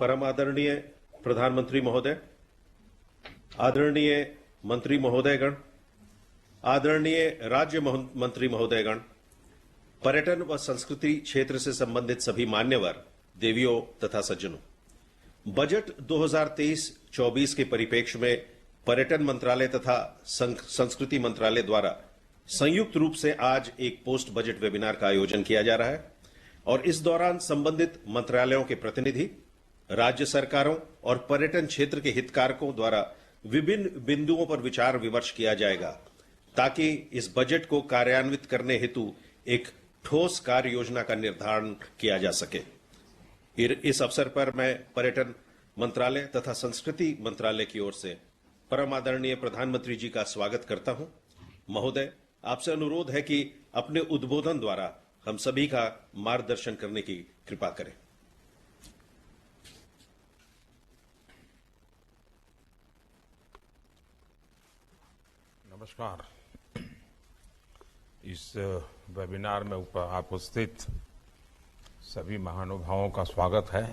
परम आदरणीय प्रधानमंत्री महोदय, आदरणीय मंत्री महोदयगण, आदरणीय राज्य मंत्री महोदयगण, पर्यटन व संस्कृति क्षेत्र से संबंधित सभी मान्यवर, देवियों तथा सज्जनों, बजट 2023-24 के परिप्रेक्ष्य में पर्यटन मंत्रालय तथा संस्कृति मंत्रालय द्वारा संयुक्त रूप से आज एक पोस्ट बजट वेबिनार का आयोजन किया जा रहा है और इस दौरान संबंधित मंत्रालयों के प्रतिनिधि, राज्य सरकारों और पर्यटन क्षेत्र के हितधारकों द्वारा विभिन्न बिंदुओं पर विचार विमर्श किया जाएगा ताकि इस बजट को कार्यान्वित करने हेतु एक ठोस कार्य योजना का निर्धारण किया जा सके। इस अवसर पर मैं पर्यटन मंत्रालय तथा संस्कृति मंत्रालय की ओर से परम आदरणीय प्रधानमंत्री जी का स्वागत करता हूं। महोदय, आपसे अनुरोध है कि अपने उद्बोधन द्वारा हम सभी का मार्गदर्शन करने की कृपा करें। नमस्कार। इस वेबिनार में उपस्थित सभी महानुभावों का स्वागत है।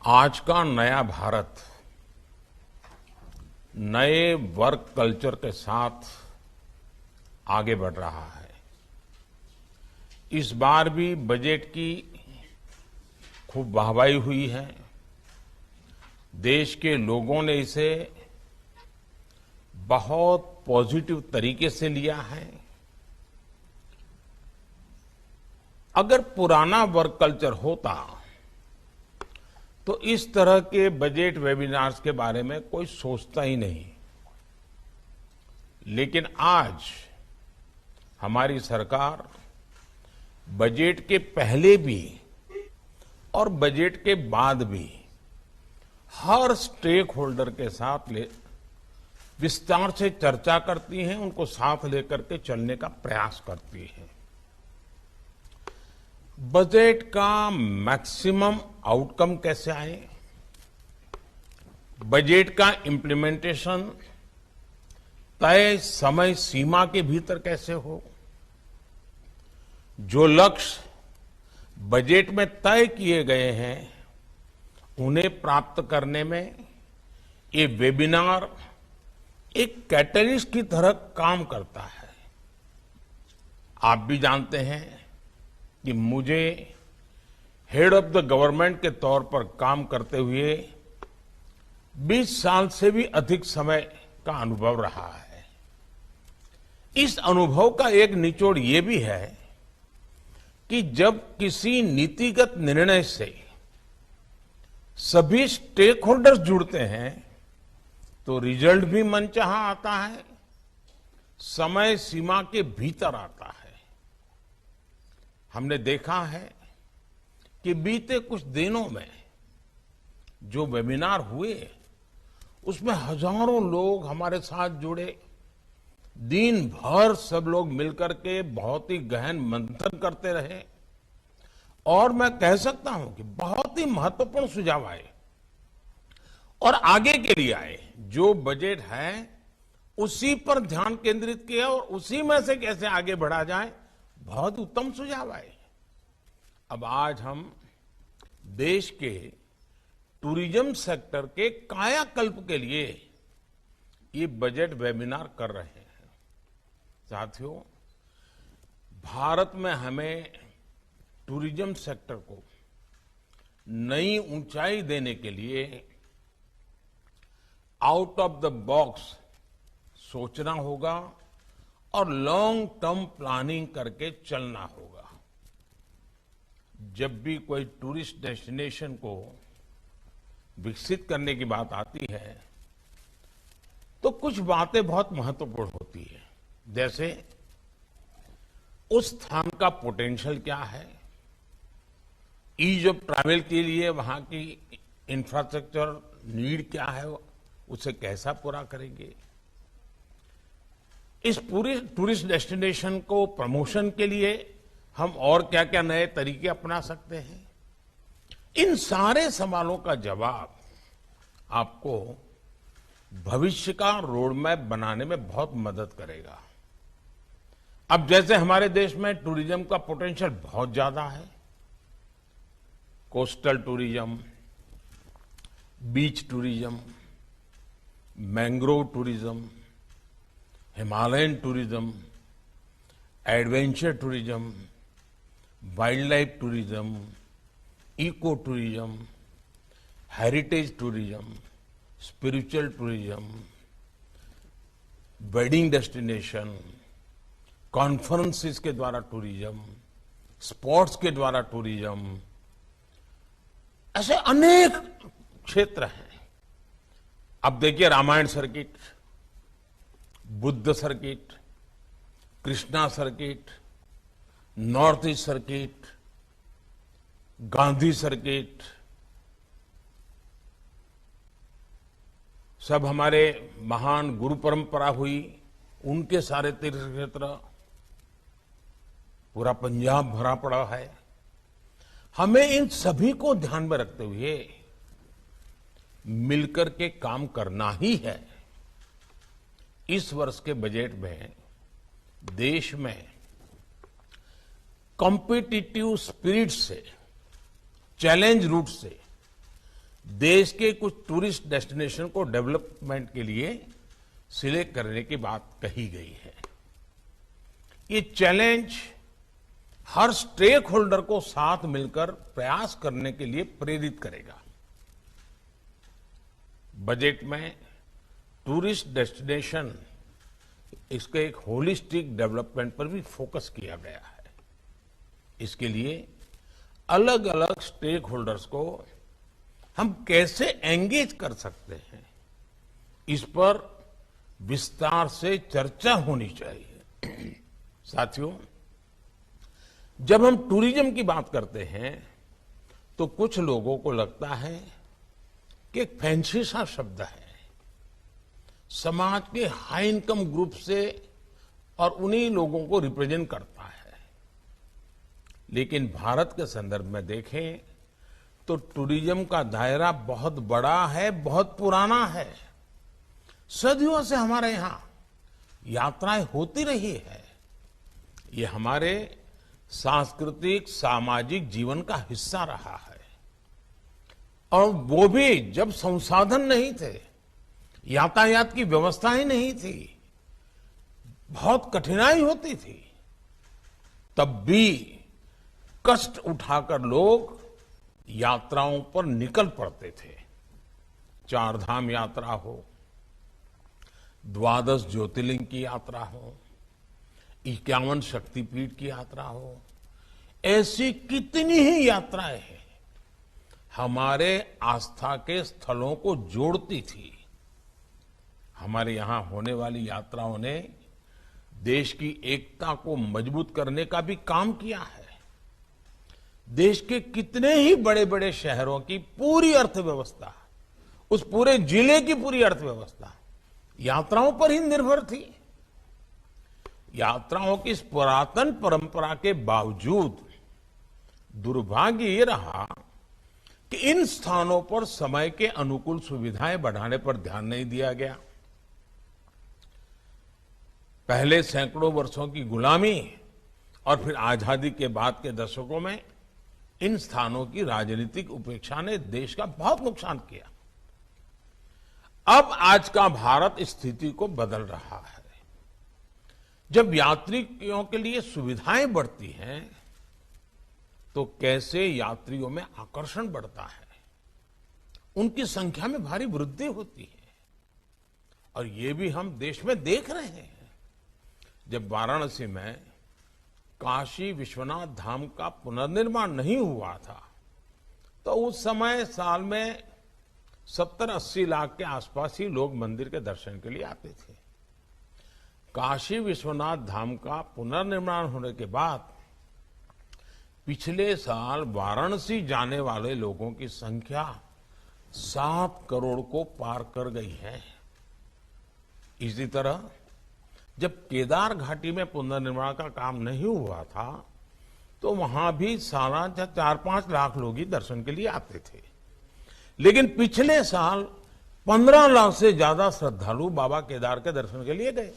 आज का नया भारत नए वर्क कल्चर के साथ आगे बढ़ रहा है। इस बार भी बजट की खूब वाहवाही हुई है। देश के लोगों ने इसे बहुत पॉजिटिव तरीके से लिया है। अगर पुराना वर्क कल्चर होता तो इस तरह के बजट वेबिनार्स के बारे में कोई सोचता ही नहीं। लेकिन आज हमारी सरकार बजट के पहले भी और बजट के बाद भी हर स्टेक होल्डर के साथ विस्तार से चर्चा करती हैं, उनको साथ लेकर के चलने का प्रयास करती है। बजट का मैक्सिमम आउटकम कैसे आए, बजट का इंप्लीमेंटेशन तय समय सीमा के भीतर कैसे हो, जो लक्ष्य बजट में तय किए गए हैं उन्हें प्राप्त करने में ये वेबिनार एक कैटलिस्ट की तरह काम करता है। आप भी जानते हैं कि मुझे हेड ऑफ द गवर्नमेंट के तौर पर काम करते हुए 20 साल से भी अधिक समय का अनुभव रहा है। इस अनुभव का एक निचोड़ ये भी है कि जब किसी नीतिगत निर्णय से सभी स्टेक होल्डर्स जुड़ते हैं तो रिजल्ट भी मनचाहा आता है, समय सीमा के भीतर आता है। हमने देखा है कि बीते कुछ दिनों में जो वेबिनार हुए उसमें हजारों लोग हमारे साथ जुड़े। दिन भर सब लोग मिलकर के बहुत ही गहन मंथन करते रहे और मैं कह सकता हूं कि बहुत ही महत्वपूर्ण सुझाव आए और आगे के लिए आए। जो बजट है उसी पर ध्यान केंद्रित किया और उसी में से कैसे आगे बढ़ा जाए, बहुत उत्तम सुझाव आए। अब आज हम देश के टूरिज्म सेक्टर के कायाकल्प के लिए ये बजट वेबिनार कर रहे हैं। साथियों, भारत में हमें टूरिज्म सेक्टर को नई ऊंचाई देने के लिए आउट ऑफ द बॉक्स सोचना होगा और लॉन्ग टर्म प्लानिंग करके चलना होगा। जब भी कोई टूरिस्ट डेस्टिनेशन को विकसित करने की बात आती है तो कुछ बातें बहुत महत्वपूर्ण होती है, जैसे उस स्थान का पोटेंशियल क्या है, ईज ऑफ ट्रैवल के लिए वहां की इंफ्रास्ट्रक्चर नीड क्या है, उसे कैसा पूरा करेंगे, इस पूरे टूरिस्ट डेस्टिनेशन को प्रमोशन के लिए हम और क्या क्या नए तरीके अपना सकते हैं। इन सारे सवालों का जवाब आपको भविष्य का रोड मैप बनाने में बहुत मदद करेगा। अब जैसे हमारे देश में टूरिज्म का पोटेंशियल बहुत ज्यादा है, coastal tourism, beach tourism, mangrove tourism, Himalayan tourism, adventure tourism, wild life tourism, eco tourism, heritage tourism, spiritual tourism, wedding destination, conferences के द्वारा टूरिज्म, स्पोर्ट्स के द्वारा टूरिज्म, ऐसे अनेक क्षेत्र हैं। अब देखिए Ramayan circuit, Buddha circuit, Krishna circuit, north east circuit, Gandhi circuit, सब हमारे महान गुरु परंपरा हुई, उनके सारे तीर्थ क्षेत्र, पूरा पंजाब भरा पड़ा है। हमें इन सभी को ध्यान में रखते हुए मिलकर के काम करना ही है। इस वर्ष के बजट में देश में कॉम्पिटिटिव स्पिरिट से, चैलेंज रूट से देश के कुछ टूरिस्ट डेस्टिनेशन को डेवलपमेंट के लिए सिलेक्ट करने की बात कही गई है। ये चैलेंज हर स्टेक होल्डर को साथ मिलकर प्रयास करने के लिए प्रेरित करेगा। बजट में टूरिस्ट डेस्टिनेशन, इसके एक होलिस्टिक डेवलपमेंट पर भी फोकस किया गया है। इसके लिए अलग अलग स्टेक होल्डर्स को हम कैसे एंगेज कर सकते हैं, इस पर विस्तार से चर्चा होनी चाहिए। साथियों, जब हम टूरिज्म की बात करते हैं तो कुछ लोगों को लगता है कि एक फैंसी सा शब्द है, समाज के हाई इनकम ग्रुप से और उन्हीं लोगों को रिप्रेजेंट करता है। लेकिन भारत के संदर्भ में देखें तो टूरिज्म का दायरा बहुत बड़ा है, बहुत पुराना है। सदियों से हमारे यहां यात्राएं होती रही है। ये हमारे सांस्कृतिक सामाजिक जीवन का हिस्सा रहा है, और वो भी जब संसाधन नहीं थे, यातायात की व्यवस्था ही नहीं थी, बहुत कठिनाई होती थी, तब भी कष्ट उठाकर लोग यात्राओं पर निकल पड़ते थे। चार धाम यात्रा हो, 12 ज्योतिर्लिंग की यात्रा हो, 51 शक्तिपीठ की यात्रा हो, ऐसी कितनी ही यात्राएं हैं हमारे आस्था के स्थलों को जोड़ती थी। हमारे यहां होने वाली यात्राओं ने देश की एकता को मजबूत करने का भी काम किया है। देश के कितने ही बड़े बड़े शहरों की पूरी अर्थव्यवस्था, उस पूरे जिले की पूरी अर्थव्यवस्था यात्राओं पर ही निर्भर थी। यात्राओं की इस पुरातन परंपरा के बावजूद दुर्भाग्य ये रहा कि इन स्थानों पर समय के अनुकूल सुविधाएं बढ़ाने पर ध्यान नहीं दिया गया। पहले सैकड़ों वर्षों की गुलामी और फिर आजादी के बाद के दशकों में इन स्थानों की राजनीतिक उपेक्षा ने देश का बहुत नुकसान किया। अब आज का भारत इस स्थिति को बदल रहा है। जब यात्रियों के लिए सुविधाएं बढ़ती हैं तो कैसे यात्रियों में आकर्षण बढ़ता है, उनकी संख्या में भारी वृद्धि होती है। और ये भी हम देश में देख रहे हैं। जब वाराणसी में काशी विश्वनाथ धाम का पुनर्निर्माण नहीं हुआ था तो उस समय साल में 70-80 लाख के आसपास ही लोग मंदिर के दर्शन के लिए आते थे। काशी विश्वनाथ धाम का पुनर्निर्माण होने के बाद पिछले साल वाराणसी जाने वाले लोगों की संख्या 7 करोड़ को पार कर गई है। इसी तरह जब केदार घाटी में पुनर्निर्माण का काम नहीं हुआ था तो वहां भी सालाना 4-5 लाख लोग ही दर्शन के लिए आते थे। लेकिन पिछले साल 15 लाख से ज्यादा श्रद्धालु बाबा केदार के दर्शन के लिए गए।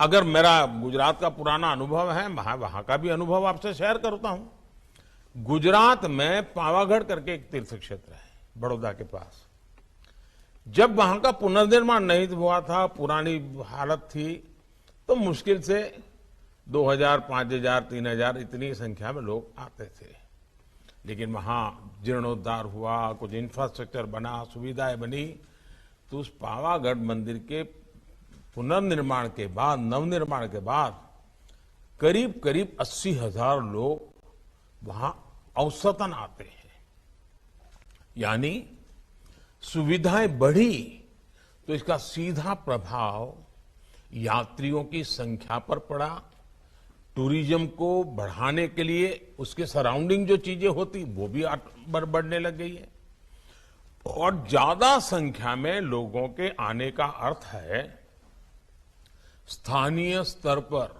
अगर मेरा गुजरात का पुराना अनुभव है, वहां का भी अनुभव आपसे शेयर करता हूं। गुजरात में पावागढ़ करके एक तीर्थ क्षेत्र है बड़ौदा के पास। जब वहां का पुनर्निर्माण नहीं हुआ था, पुरानी हालत थी, तो मुश्किल से 2000, 5000, 3000 इतनी संख्या में लोग आते थे। लेकिन वहां जीर्णोद्धार हुआ, कुछ इंफ्रास्ट्रक्चर बना, सुविधाएं बनी, तो उस पावागढ़ मंदिर के पुनर्निर्माण के बाद, नवनिर्माण के बाद करीब करीब 80,000 लोग वहां औसतन आते हैं। यानी सुविधाएं बढ़ी तो इसका सीधा प्रभाव यात्रियों की संख्या पर पड़ा। टूरिज्म को बढ़ाने के लिए उसके सराउंडिंग जो चीजें होती वो भी बढ़ने लग गई है। और ज्यादा संख्या में लोगों के आने का अर्थ है स्थानीय स्तर पर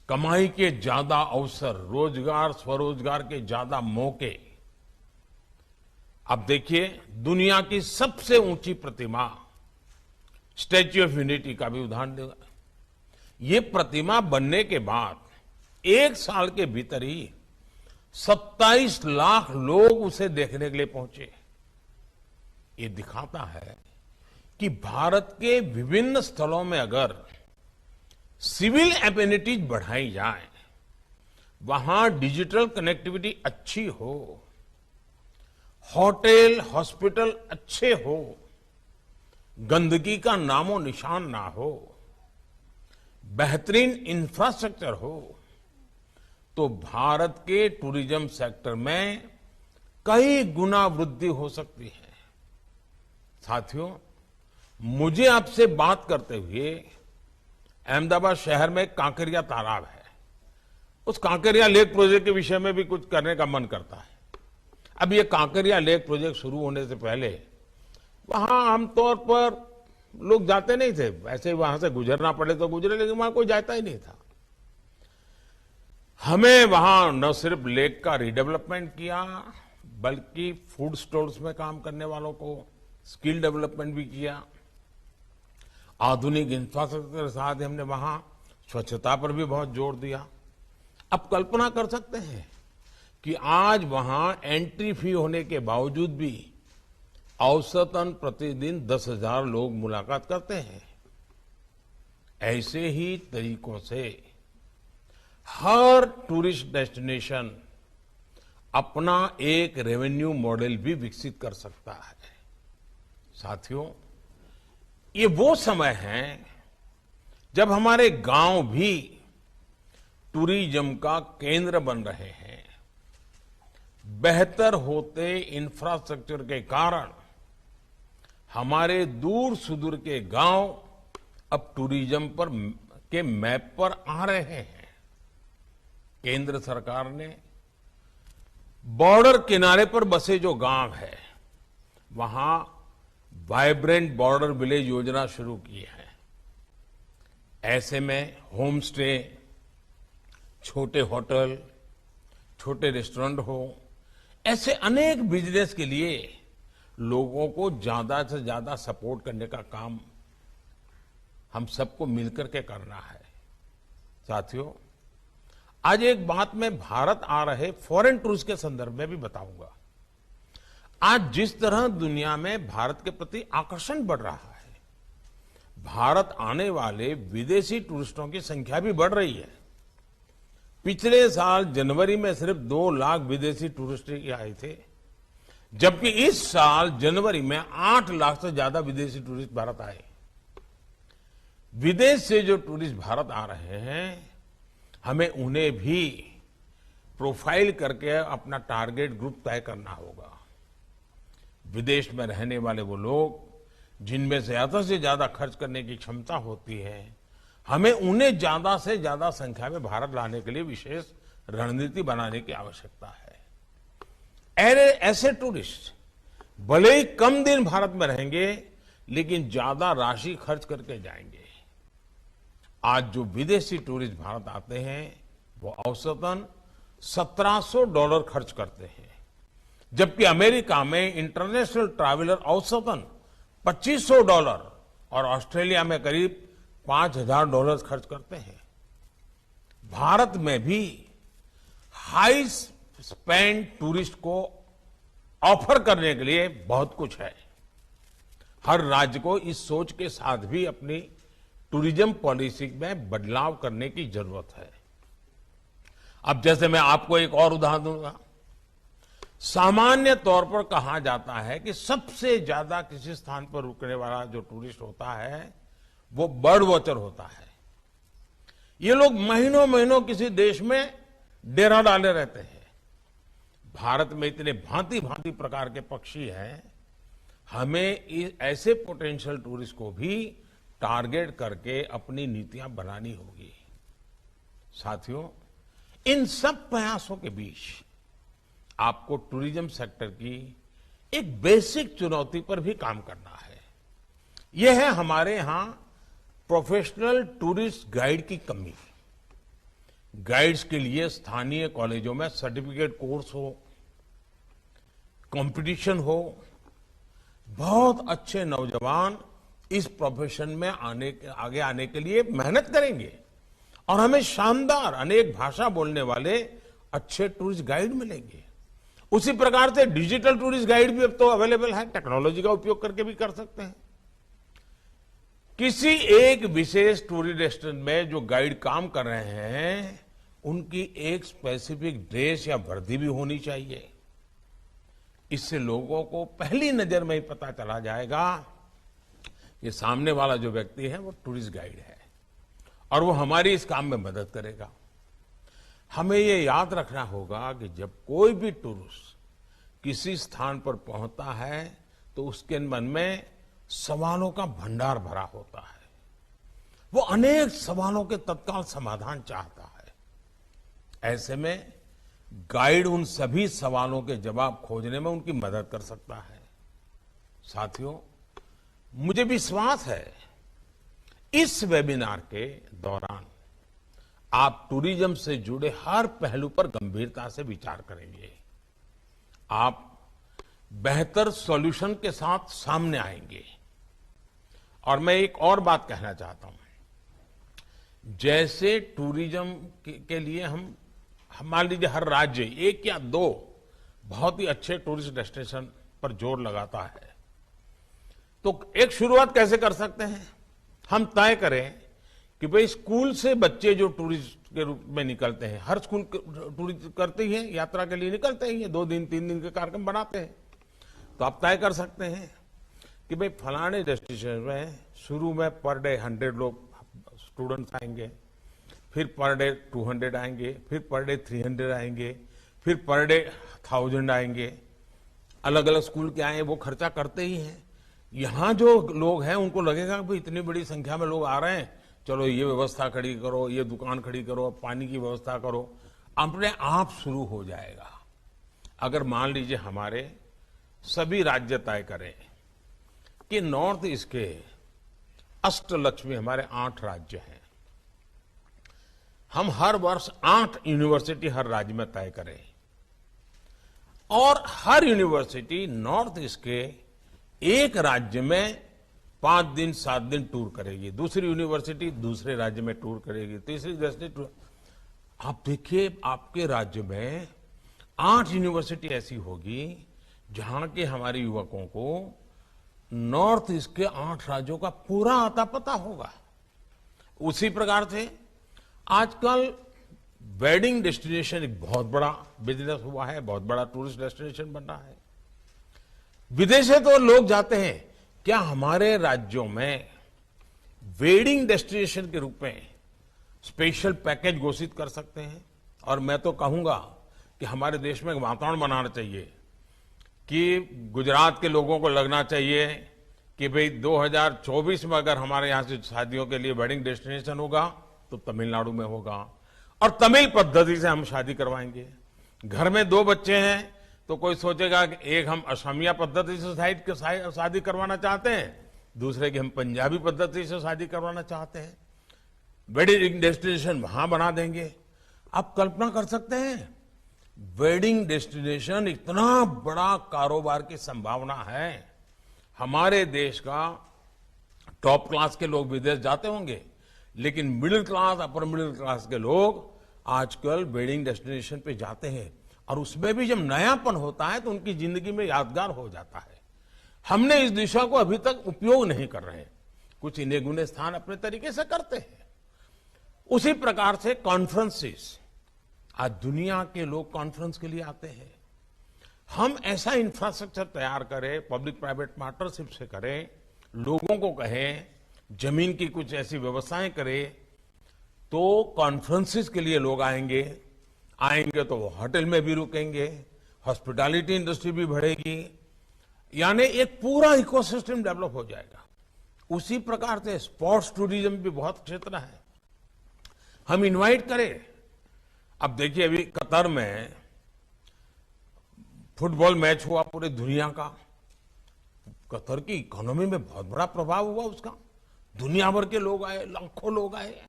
कमाई के ज्यादा अवसर, रोजगार, स्वरोजगार के ज्यादा मौके। अब देखिए, दुनिया की सबसे ऊंची प्रतिमा स्टैच्यू ऑफ यूनिटी का भी उदाहरण देगा। ये प्रतिमा बनने के बाद 1 साल के भीतर ही 27 लाख लोग उसे देखने के लिए पहुंचे। ये दिखाता है कि भारत के विभिन्न स्थलों में अगर सिविल एमेनिटीज बढ़ाई जाए, वहां डिजिटल कनेक्टिविटी अच्छी हो, होटल, हॉस्पिटल अच्छे हो, गंदगी का नामो निशान ना हो, बेहतरीन इंफ्रास्ट्रक्चर हो, तो भारत के टूरिज्म सेक्टर में कई गुना वृद्धि हो सकती है। साथियों, मुझे आपसे बात करते हुए अहमदाबाद शहर में कांकरिया तालाब है, उस कांकरिया लेक प्रोजेक्ट के विषय में भी कुछ करने का मन करता है। अब ये कांकरिया लेक प्रोजेक्ट शुरू होने से पहले वहां आमतौर पर लोग जाते नहीं थे, ऐसे ही वहां से गुजरना पड़े तो गुजरे, लेकिन वहां कोई जाता ही नहीं था। हमें वहां न सिर्फ लेक का रिडेवलपमेंट किया, बल्कि फूड स्टॉल्स में काम करने वालों को स्किल डेवलपमेंट भी किया। आधुनिक इंफ्रास्ट्रक्चर के साथ हमने वहां स्वच्छता पर भी बहुत जोर दिया। अब कल्पना कर सकते हैं कि आज वहां एंट्री फी होने के बावजूद भी औसतन प्रतिदिन 10,000 लोग मुलाकात करते हैं। ऐसे ही तरीकों से हर टूरिस्ट डेस्टिनेशन अपना एक रेवेन्यू मॉडल भी विकसित कर सकता है। साथियों, ये वो समय है जब हमारे गांव भी टूरिज्म का केंद्र बन रहे हैं। बेहतर होते इंफ्रास्ट्रक्चर के कारण हमारे दूर सुदूर के गांव अब टूरिज्म पर के मैप पर आ रहे हैं। केंद्र सरकार ने बॉर्डर किनारे पर बसे जो गांव है, वहां वाइब्रेंट बॉर्डर विलेज योजना शुरू की है। ऐसे में होम स्टे, छोटे होटल, छोटे रेस्टोरेंट हो, ऐसे अनेक बिजनेस के लिए लोगों को ज्यादा से ज्यादा सपोर्ट करने का काम हम सबको मिलकर के करना है। साथियों, आज एक बात मैं भारत आ रहे फॉरेन टूरिस्ट के संदर्भ में भी बताऊंगा। आज जिस तरह दुनिया में भारत के प्रति आकर्षण बढ़ रहा है, भारत आने वाले विदेशी टूरिस्टों की संख्या भी बढ़ रही है। पिछले साल जनवरी में सिर्फ 2 लाख विदेशी टूरिस्ट आए थे, जबकि इस साल जनवरी में 8 लाख से ज्यादा विदेशी टूरिस्ट भारत आए। विदेश से जो टूरिस्ट भारत आ रहे हैं, हमें उन्हें भी प्रोफाइल करके अपना टारगेट ग्रुप तय करना होगा। विदेश में रहने वाले वो लोग जिनमें ज्यादा से ज्यादा खर्च करने की क्षमता होती है, हमें उन्हें ज्यादा से ज्यादा संख्या में भारत लाने के लिए विशेष रणनीति बनाने की आवश्यकता है। ऐसे टूरिस्ट भले ही कम दिन भारत में रहेंगे, लेकिन ज्यादा राशि खर्च करके जाएंगे। आज जो विदेशी टूरिस्ट भारत आते हैं, वो औसतन $1,700 खर्च करते हैं, जबकि अमेरिका में इंटरनेशनल ट्रैवलर औसतन $2,500 और ऑस्ट्रेलिया में करीब $5,000 खर्च करते हैं। भारत में भी हाई स्पेंड टूरिस्ट को ऑफर करने के लिए बहुत कुछ है। हर राज्य को इस सोच के साथ भी अपनी टूरिज्म पॉलिसी में बदलाव करने की जरूरत है। अब जैसे मैं आपको एक और उदाहरण दूंगा। सामान्य तौर पर कहा जाता है कि सबसे ज्यादा किसी स्थान पर रुकने वाला जो टूरिस्ट होता है वो बर्ड वॉचर होता है। ये लोग महीनों महीनों किसी देश में डेरा डाले रहते हैं। भारत में इतने भांति भांति प्रकार के पक्षी हैं, हमें ऐसे पोटेंशियल टूरिस्ट को भी टारगेट करके अपनी नीतियां बनानी होगी। साथियों, इन सब प्रयासों के बीच आपको टूरिज्म सेक्टर की एक बेसिक चुनौती पर भी काम करना है। यह है हमारे यहां प्रोफेशनल टूरिस्ट गाइड की कमी। गाइड्स के लिए स्थानीय कॉलेजों में सर्टिफिकेट कोर्स हो, कंपटीशन हो। बहुत अच्छे नौजवान इस प्रोफेशन में आगे आने के लिए मेहनत करेंगे और हमें शानदार अनेक भाषा बोलने वाले अच्छे टूरिस्ट गाइड मिलेंगे। उसी प्रकार से डिजिटल टूरिस्ट गाइड भी अब तो अवेलेबल है, टेक्नोलॉजी का उपयोग करके भी कर सकते हैं। किसी एक विशेष टूरिस्ट डेस्टिनेशन में जो गाइड काम कर रहे हैं, उनकी एक स्पेसिफिक ड्रेस या वर्दी भी होनी चाहिए। इससे लोगों को पहली नजर में ही पता चला जाएगा कि सामने वाला जो व्यक्ति है वो टूरिस्ट गाइड है और वो हमारी इस काम में मदद करेगा। हमें ये याद रखना होगा कि जब कोई भी टूरिस्ट किसी स्थान पर पहुंचता है तो उसके मन में सवालों का भंडार भरा होता है। वो अनेक सवालों के तत्काल समाधान चाहता है। ऐसे में गाइड उन सभी सवालों के जवाब खोजने में उनकी मदद कर सकता है। साथियों, मुझे विश्वास है इस वेबिनार के दौरान आप टूरिज्म से जुड़े हर पहलू पर गंभीरता से विचार करेंगे। आप बेहतर सॉल्यूशन के साथ सामने आएंगे। और मैं एक और बात कहना चाहता हूं। जैसे टूरिज्म के लिए हम मान लीजिए हर राज्य एक या दो बहुत ही अच्छे टूरिस्ट डेस्टिनेशन पर जोर लगाता है, तो एक शुरुआत कैसे कर सकते हैं? हम तय करें कि भाई स्कूल से बच्चे जो टूरिस्ट के रूप में निकलते हैं, हर स्कूल टूरिस्ट करते ही हैं, यात्रा के लिए निकलते ही हैं, 2 दिन 3 दिन के कार्यक्रम बनाते हैं। तो आप तय कर सकते हैं कि भाई फलाने डेस्टिनेशन में शुरू में पर डे 100 लोग स्टूडेंट्स आएंगे, फिर पर डे 200 आएंगे, फिर पर डे 300 आएंगे, फिर पर डे 1000 आएंगे। अलग अलग स्कूल के आए वो खर्चा करते ही हैं। यहां जो लोग हैं उनको लगेगा कि इतनी बड़ी संख्या में लोग आ रहे हैं, चलो ये व्यवस्था खड़ी करो, ये दुकान खड़ी करो, पानी की व्यवस्था करो, अपने आप शुरू हो जाएगा। अगर मान लीजिए हमारे सभी राज्य तय करें कि नॉर्थ ईस्ट के अष्टलक्ष्मी हमारे 8 राज्य हैं, हम हर वर्ष 8 यूनिवर्सिटी हर राज्य में तय करें और हर यूनिवर्सिटी नॉर्थ ईस्ट के एक राज्य में 5 दिन 7 दिन टूर करेगी, दूसरी यूनिवर्सिटी दूसरे राज्य में टूर करेगी, तीसरी डेस्टिनेशन टूर। आप देखिए आपके राज्य में 8 यूनिवर्सिटी ऐसी होगी जहां के हमारे युवकों को नॉर्थ ईस्ट के 8 राज्यों का पूरा आता पता होगा। उसी प्रकार से आजकल वेडिंग डेस्टिनेशन एक बहुत बड़ा बिजनेस हुआ है, बहुत बड़ा टूरिस्ट डेस्टिनेशन बन रहा है। विदेशे तो लोग जाते हैं, क्या हमारे राज्यों में वेडिंग डेस्टिनेशन के रूप में स्पेशल पैकेज घोषित कर सकते हैं? और मैं तो कहूंगा कि हमारे देश में एक वातावरण बनाना चाहिए कि गुजरात के लोगों को लगना चाहिए कि भाई 2024 में अगर हमारे यहां से शादियों के लिए वेडिंग डेस्टिनेशन होगा तो तमिलनाडु में होगा और तमिल पद्धति से हम शादी करवाएंगे। घर में 2 बच्चे हैं तो कोई सोचेगा कि एक हम असमिया पद्धति से शादी करवाना चाहते हैं, दूसरे की हम पंजाबी पद्धति से शादी करवाना चाहते हैं। वेडिंग डेस्टिनेशन वहां बना देंगे। आप कल्पना कर सकते हैं, वेडिंग डेस्टिनेशन इतना बड़ा कारोबार की संभावना है। हमारे देश का टॉप क्लास के लोग विदेश जाते होंगे, लेकिन middle class, upper middle class के लोग आजकल वेडिंग डेस्टिनेशन पे जाते हैं और उसमें भी जब नयापन होता है तो उनकी जिंदगी में यादगार हो जाता है। हमने इस दिशा को अभी तक उपयोग नहीं कर रहे हैं। कुछ इन्हें गुने स्थान अपने तरीके से करते हैं। उसी प्रकार से कॉन्फ्रेंसेस, आज दुनिया के लोग कॉन्फ्रेंस के लिए आते हैं। हम ऐसा इंफ्रास्ट्रक्चर तैयार करें, पब्लिक प्राइवेट पार्टनरशिप से करें, लोगों को कहें, जमीन की कुछ ऐसी व्यवस्थाएं करें, तो कॉन्फ्रेंसेस के लिए लोग आएंगे तो वो होटल में भी रुकेंगे, हॉस्पिटैलिटी इंडस्ट्री भी बढ़ेगी, यानी एक पूरा इकोसिस्टम डेवलप हो जाएगा। उसी प्रकार से स्पोर्ट्स टूरिज्म भी बहुत क्षेत्र है, हम इनवाइट करें। अब देखिए, अभी कतर में फुटबॉल मैच हुआ पूरे दुनिया का, कतर की इकोनॉमी में बहुत बड़ा प्रभाव हुआ उसका, दुनिया भर के लोग आए, लाखों लोग आए।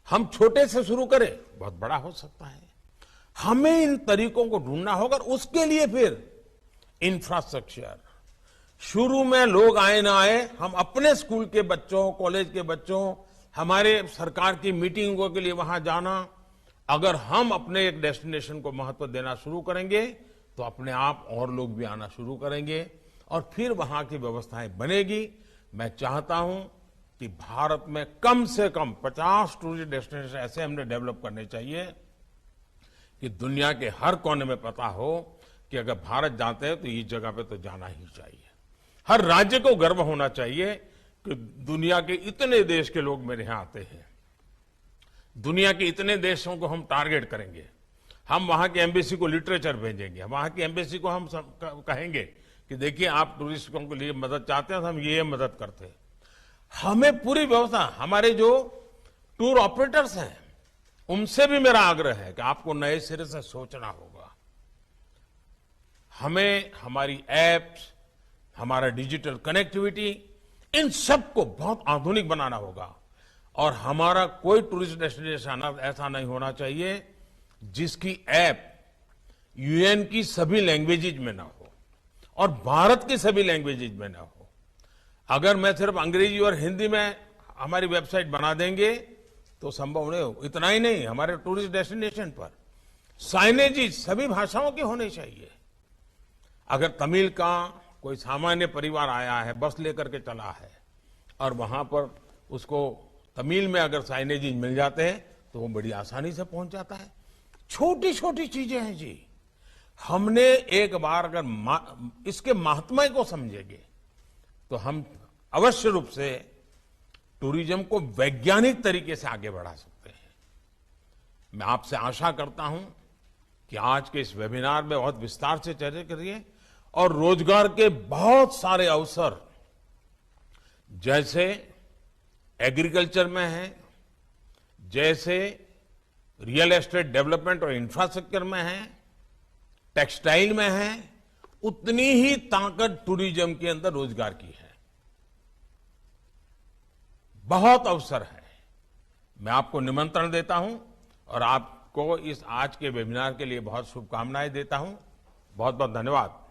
हम छोटे से शुरू करें, बहुत बड़ा हो सकता है। हमें इन तरीकों को ढूंढना होगा, उसके लिए फिर इंफ्रास्ट्रक्चर, शुरू में लोग आए ना आए, हम अपने स्कूल के बच्चों, कॉलेज के बच्चों, हमारे सरकार की मीटिंगों के लिए वहां जाना, अगर हम अपने एक डेस्टिनेशन को महत्व देना शुरू करेंगे तो अपने आप और लोग भी आना शुरू करेंगे और फिर वहां की व्यवस्थाएं बनेगी। मैं चाहता हूं कि भारत में कम से कम 50 टूरिस्ट डेस्टिनेशन ऐसे हमने डेवलप करने चाहिए कि दुनिया के हर कोने में पता हो कि अगर भारत जाते हैं तो इस जगह पे तो जाना ही चाहिए। हर राज्य को गर्व होना चाहिए कि दुनिया के इतने देश के लोग मेरे यहां आते हैं। दुनिया के इतने देशों को हम टारगेट करेंगे, हम वहां की एम्बेसी को लिटरेचर भेजेंगे, वहां की एम्बेसी को हम कहेंगे कि देखिए आप टूरिस्टों के लिए मदद चाहते हैं तो हम ये मदद करते हैं। हमें पूरी व्यवस्था, हमारे जो टूर ऑपरेटर्स हैं उनसे भी मेरा आग्रह है कि आपको नए सिरे से सोचना होगा। हमें हमारी एप्स, हमारा डिजिटल कनेक्टिविटी, इन सब को बहुत आधुनिक बनाना होगा और हमारा कोई टूरिस्ट डेस्टिनेशन ऐसा नहीं होना चाहिए जिसकी ऐप यूएन की सभी लैंग्वेजेज में ना हो और भारत की सभी लैंग्वेजेज में ना हो। अगर मैं सिर्फ अंग्रेजी और हिंदी में हमारी वेबसाइट बना देंगे तो संभव नहीं हो। इतना ही नहीं, हमारे टूरिस्ट डेस्टिनेशन पर साइनेज सभी भाषाओं की होनी चाहिए। अगर तमिल का कोई सामान्य परिवार आया है, बस लेकर के चला है और वहां पर उसको तमिल में अगर साइनेज मिल जाते हैं तो वो बड़ी आसानी से पहुंच जाता है। छोटी छोटी चीजें हैं जी। हमने एक बार अगर इसके महात्मा को समझेंगे तो हम अवश्य रूप से टूरिज्म को वैज्ञानिक तरीके से आगे बढ़ा सकते हैं। मैं आपसे आशा करता हूं कि आज के इस वेबिनार में बहुत विस्तार से चर्चा करिए और रोजगार के बहुत सारे अवसर जैसे एग्रीकल्चर में है, जैसे रियल एस्टेट डेवलपमेंट और इंफ्रास्ट्रक्चर में है, टेक्सटाइल में है, उतनी ही ताकत टूरिज्म के अंदर रोजगार की है। बहुत अवसर है। मैं आपको निमंत्रण देता हूं और आपको इस आज के वेबिनार के लिए बहुत शुभकामनाएं देता हूं। बहुत बहुत धन्यवाद।